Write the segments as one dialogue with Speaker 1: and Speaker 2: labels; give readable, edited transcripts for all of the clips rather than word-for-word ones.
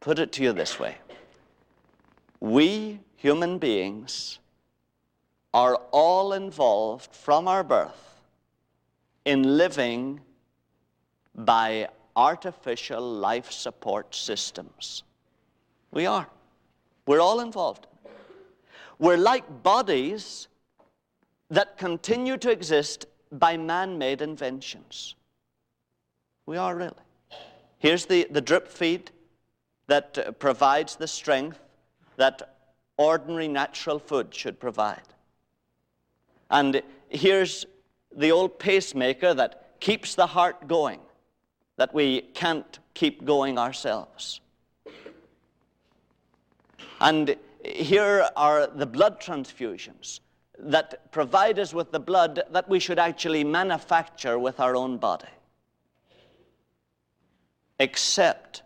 Speaker 1: put it to you this way. We human beings are all involved from our birth in living by artificial life support systems. We are. We're all involved. We're like bodies that continue to exist by man-made inventions. We are really. Here's the drip feed that provides the strength that ordinary natural food should provide. And here's the old pacemaker that keeps the heart going, that we can't keep going ourselves. And here are the blood transfusions that provide us with the blood that we should actually manufacture with our own body. Except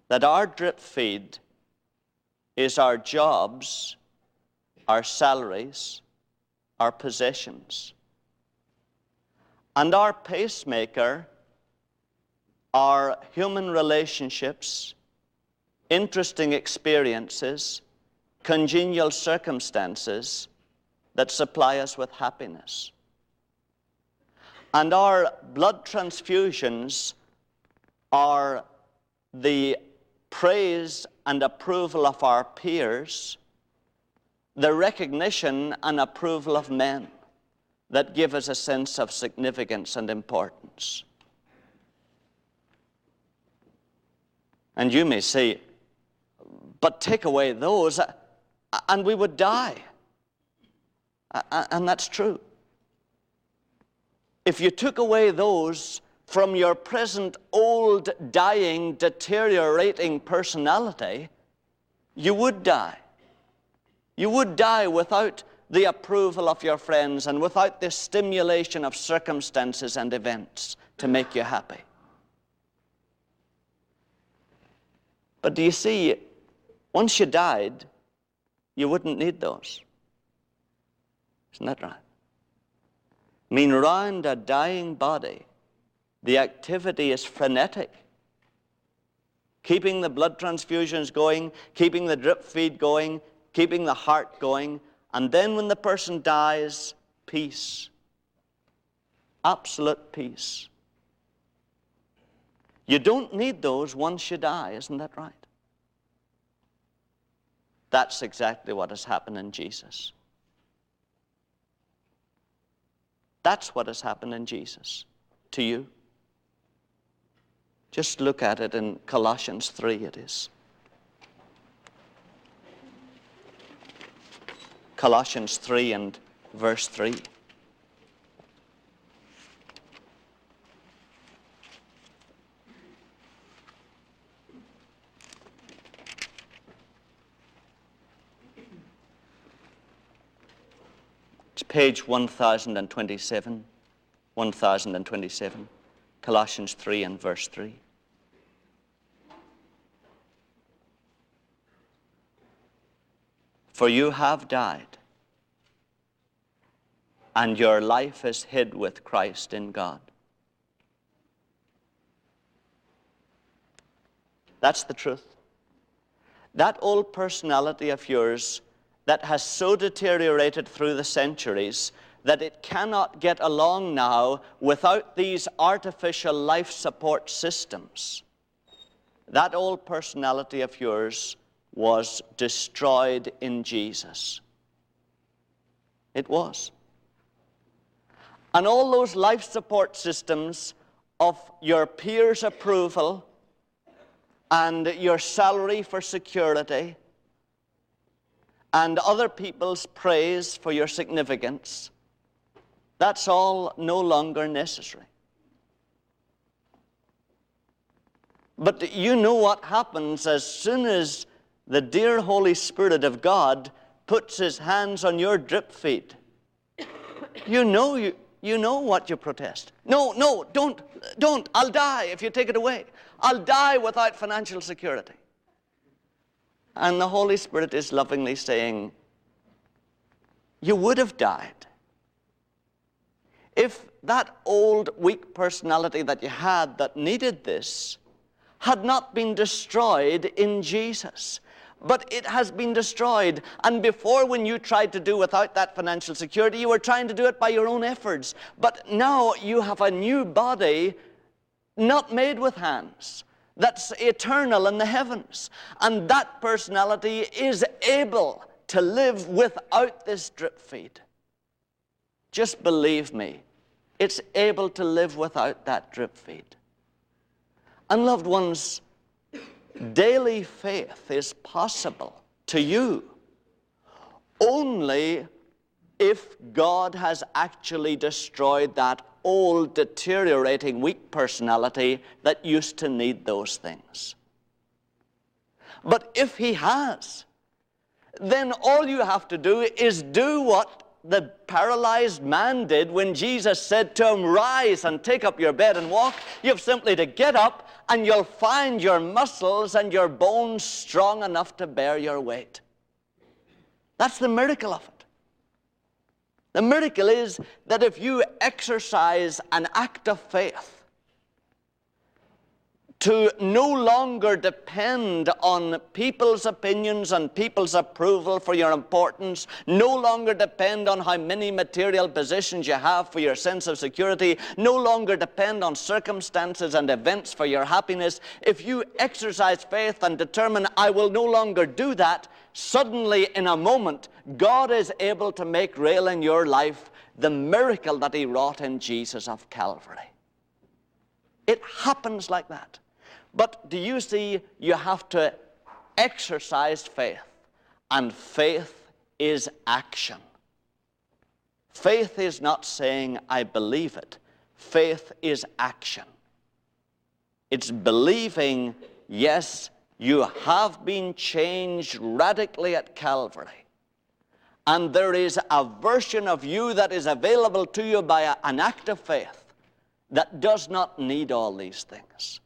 Speaker 1: that our drip feed is our jobs, our salaries, our possessions. And our pacemaker are human relationships, interesting experiences, congenial circumstances that supply us with happiness. And our blood transfusions are the praise and approval of our peers, the recognition and approval of men that give us a sense of significance and importance. And you may say, but take away those and we would die. And that's true. If you took away those from your present old, dying, deteriorating personality, you would die. You would die without the approval of your friends and without the stimulation of circumstances and events to make you happy. But do you see, once you died, you wouldn't need those. Isn't that right? I mean, round a dying body, the activity is frenetic. Keeping the blood transfusions going, keeping the drip feed going, keeping the heart going, and then when the person dies, peace. Absolute peace. You don't need those once you die, isn't that right? That's exactly what has happened in Jesus. That's what has happened in Jesus to you. Just look at it in Colossians 3, it is. Colossians 3 and verse 3. It's page 1027. 1027. Colossians 3 and verse 3. For you have died, and your life is hid with Christ in God. That's the truth. That old personality of yours that has so deteriorated through the centuries that it cannot get along now without these artificial life support systems. That old personality of yours was destroyed in Jesus. It was. And all those life support systems of your peers' approval and your salary for security and other people's praise for your significance, that's all no longer necessary. But you know what happens as soon as the dear Holy Spirit of God puts his hands on your drip feed. You know what you protest. No, don't. I'll die if you take it away. I'll die without financial security. And the Holy Spirit is lovingly saying, you would have died if that old weak personality that you had that needed this had not been destroyed in Jesus. But it has been destroyed. And before, when you tried to do without that financial security, you were trying to do it by your own efforts. But now you have a new body, not made with hands, that's eternal in the heavens. And that personality is able to live without this drip feed. Just believe me, it's able to live without that drip feed. And loved ones, daily faith is possible to you only if God has actually destroyed that old, deteriorating, weak personality that used to need those things. But if He has, then all you have to do is do what the paralyzed man did when Jesus said to him, "Rise and take up your bed and walk." You have simply to get up, and you'll find your muscles and your bones strong enough to bear your weight. That's the miracle of it. The miracle is that if you exercise an act of faith, to no longer depend on people's opinions and people's approval for your importance, no longer depend on how many material possessions you have for your sense of security, no longer depend on circumstances and events for your happiness. If you exercise faith and determine, I will no longer do that, suddenly in a moment, God is able to make real in your life the miracle that He wrought in Jesus of Calvary. It happens like that. But do you see, you have to exercise faith, and faith is action. Faith is not saying, I believe it. Faith is action. It's believing, yes, you have been changed radically at Calvary, and there is a version of you that is available to you by an act of faith that does not need all these things.